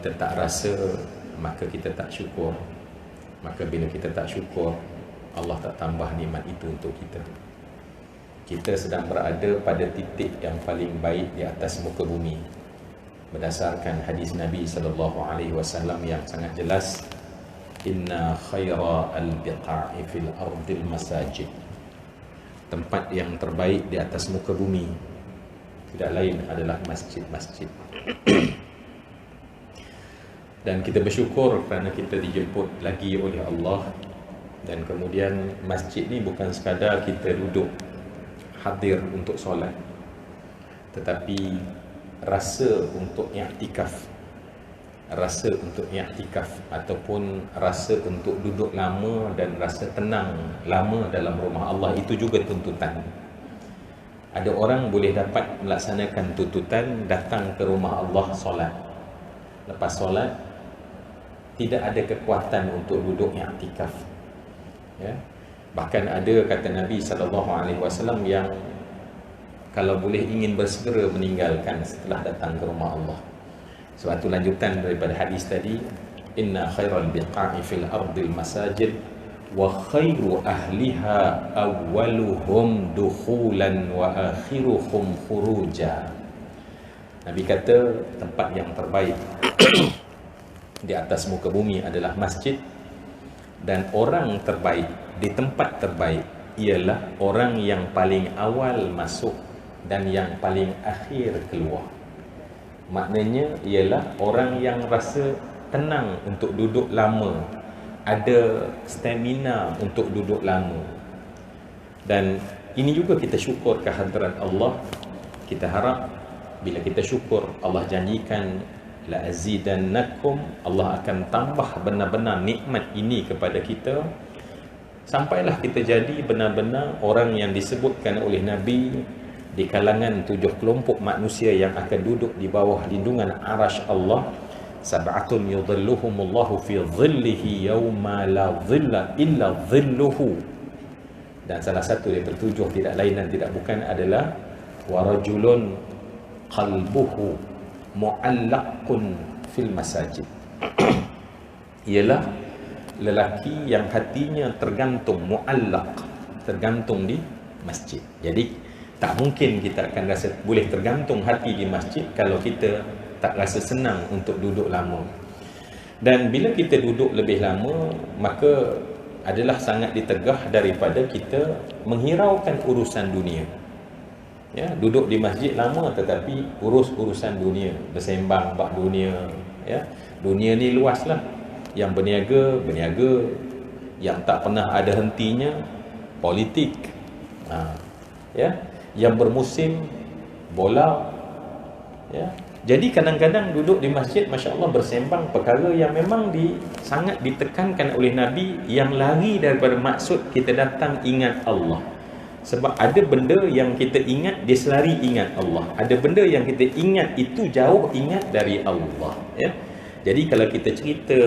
kita tak rasa, maka kita tak syukur. Maka bila kita tak syukur, Allah tak tambah nikmat itu untuk kita. Kita sedang berada pada titik yang paling baik di atas muka bumi, berdasarkan hadis Nabi SAW yang sangat jelas, inna khaira al-biqa'i fil ardil masajid. Tempat yang terbaik di atas muka bumi tidak lain adalah masjid-masjid. Dan kita bersyukur kerana kita dijemput lagi oleh Allah. Dan kemudian masjid ni bukan sekadar kita duduk hadir untuk solat, tetapi rasa untuk i'tikaf, rasa untuk i'tikaf ataupun rasa untuk duduk lama dan rasa tenang lama dalam rumah Allah, itu juga tuntutan. Ada orang boleh dapat melaksanakan tuntutan datang ke rumah Allah solat. Lepas solat tidak ada kekuatan untuk duduk i'tikaf. Ya. Bahkan ada kata Nabi SAW yang kalau boleh ingin bersegera meninggalkan setelah datang ke rumah Allah. Sebab itu lanjutan daripada hadis tadi, inna khairal biqa'i fil ardil masajid wa khairu ahliha awwaluhum dukhulan wa akhiruhum khuruja. Nabi kata tempat yang terbaik di atas muka bumi adalah masjid, dan orang terbaik di tempat terbaik ialah orang yang paling awal masuk dan yang paling akhir keluar. Maknanya ialah orang yang rasa tenang untuk duduk lama, ada stamina untuk duduk lama. Dan ini juga kita syukur kehadiran Allah. Kita harap bila kita syukur, Allah janjikan la azidannakum, Allah akan tambah benar-benar nikmat ini kepada kita, sampailah kita jadi benar-benar orang yang disebutkan oleh Nabi di kalangan 7 kelompok manusia yang akan duduk di bawah lindungan arasy Allah. Sab'atun yudhilluhumullahu fi dhillihi yawma la dhilla illa dhilluhu. Dan salah satu daripada 7 tidak lain dan tidak bukan adalah warajulun qalbuhu mu'allaqun fil masajid. Ialah lelaki yang hatinya tergantung, mu'allaq, tergantung di masjid. Jadi tak mungkin kita akan rasa boleh tergantung hati di masjid kalau kita tak rasa senang untuk duduk lama. Dan bila kita duduk lebih lama, maka adalah sangat ditegah daripada kita menghiraukan urusan dunia. Ya, duduk di masjid lama tetapi urus urusan dunia, bersembang bab dunia. Ya, dunia ni luaslah. Yang berniaga, berniaga. Yang tak pernah ada hentinya, politik. Ya, yang bermusim, bola. Ya. Jadi kadang-kadang duduk di masjid, Masya Allah, bersembang perkara yang memang sangat ditekankan oleh Nabi, yang lari daripada maksud kita datang ingat Allah. Sebab ada benda yang kita ingat, dia selari ingat Allah. Ada benda yang kita ingat, itu jauh ingat dari Allah. Ya. Jadi kalau kita cerita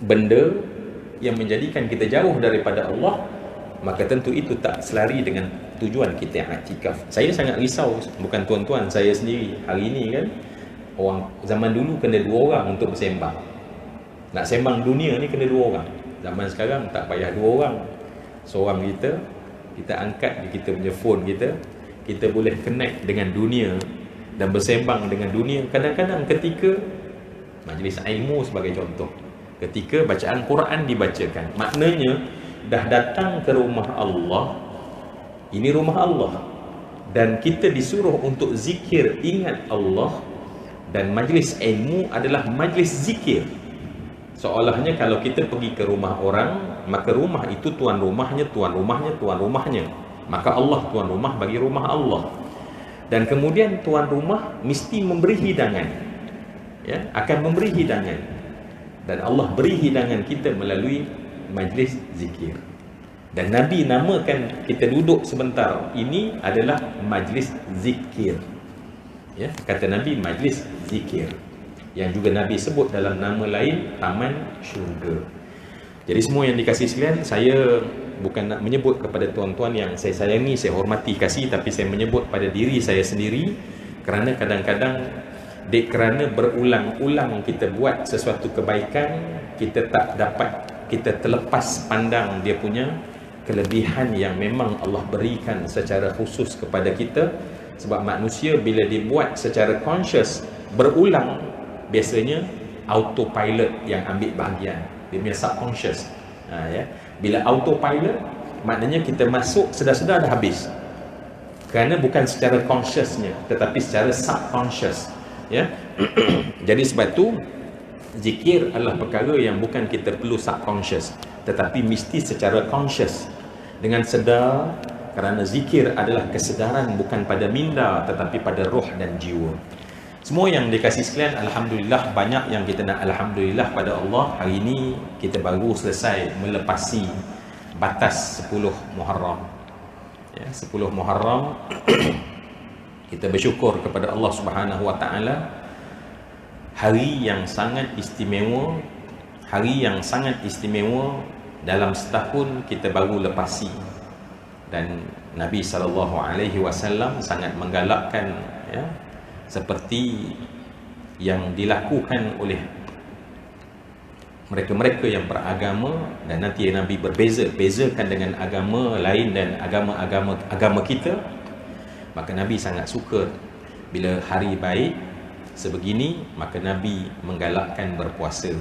benda yang menjadikan kita jauh daripada Allah, maka tentu itu tak selari dengan tujuan kita i'tikaf. Saya sangat risau, bukan tuan-tuan, saya sendiri. Hari ini kan, orang zaman dulu kena 2 orang untuk bersembang. Nak sembang dunia ni kena 2 orang. Zaman sekarang tak payah 2 orang. Seorang kita angkat kita punya phone kita boleh connect dengan dunia dan bersembang dengan dunia. Kadang-kadang ketika majlis ilmu sebagai contoh, ketika bacaan Quran dibacakan, maknanya dah datang ke rumah Allah. Ini rumah Allah, dan kita disuruh untuk zikir, ingat Allah. Dan majlis ilmu adalah majlis zikir. Seolahnya kalau kita pergi ke rumah orang, maka rumah itu tuan rumahnya, tuan rumahnya, tuan rumahnya. Maka Allah tuan rumah bagi rumah Allah. Dan kemudian tuan rumah mesti memberi hidangan. Ya, akan memberi hidangan. Dan Allah beri hidangan kita melalui majlis zikir. Dan Nabi namakan kita duduk sebentar ini adalah majlis zikir. Ya, kata Nabi majlis zikir. Yang juga Nabi sebut dalam nama lain taman syurga. Jadi semua yang dikasih sekalian, saya bukan nak menyebut kepada tuan-tuan yang saya sayangi, saya hormati, kasih, tapi saya menyebut pada diri saya sendiri, kerana kadang-kadang Dek kerana berulang-ulang kita buat sesuatu kebaikan, kita tak dapat, kita terlepas pandang dia punya kelebihan yang memang Allah berikan secara khusus kepada kita. Sebab manusia bila dibuat secara conscious berulang, biasanya autopilot yang ambil bahagian, dia punya subconscious. Ya. Bila autopilot, maknanya kita masuk sedar-sedar dah habis, kerana bukan secara consciousnya tetapi secara subconscious, ya. Jadi sebab tu zikir adalah perkara yang bukan kita perlu subconscious, tetapi mesti secara conscious, dengan sedar, kerana zikir adalah kesedaran bukan pada minda tetapi pada roh dan jiwa. Semua yang dikasih sekalian, alhamdulillah, banyak yang kita nak alhamdulillah pada Allah. Hari ini kita baru selesai melepasi batas 10 Muharram. Ya, 10 Muharram kita bersyukur kepada Allah Subhanahu Wa Taala. Hari yang sangat istimewa, hari yang sangat istimewa dalam setahun kita baru lepasi. Dan Nabi SAW sangat menggalakkan, ya, seperti yang dilakukan oleh mereka-mereka yang beragama. Dan nanti Nabi bezakan dengan agama lain dan agama kita. Maka Nabi sangat suka bila hari baik sebegini, maka Nabi menggalakkan berpuasa.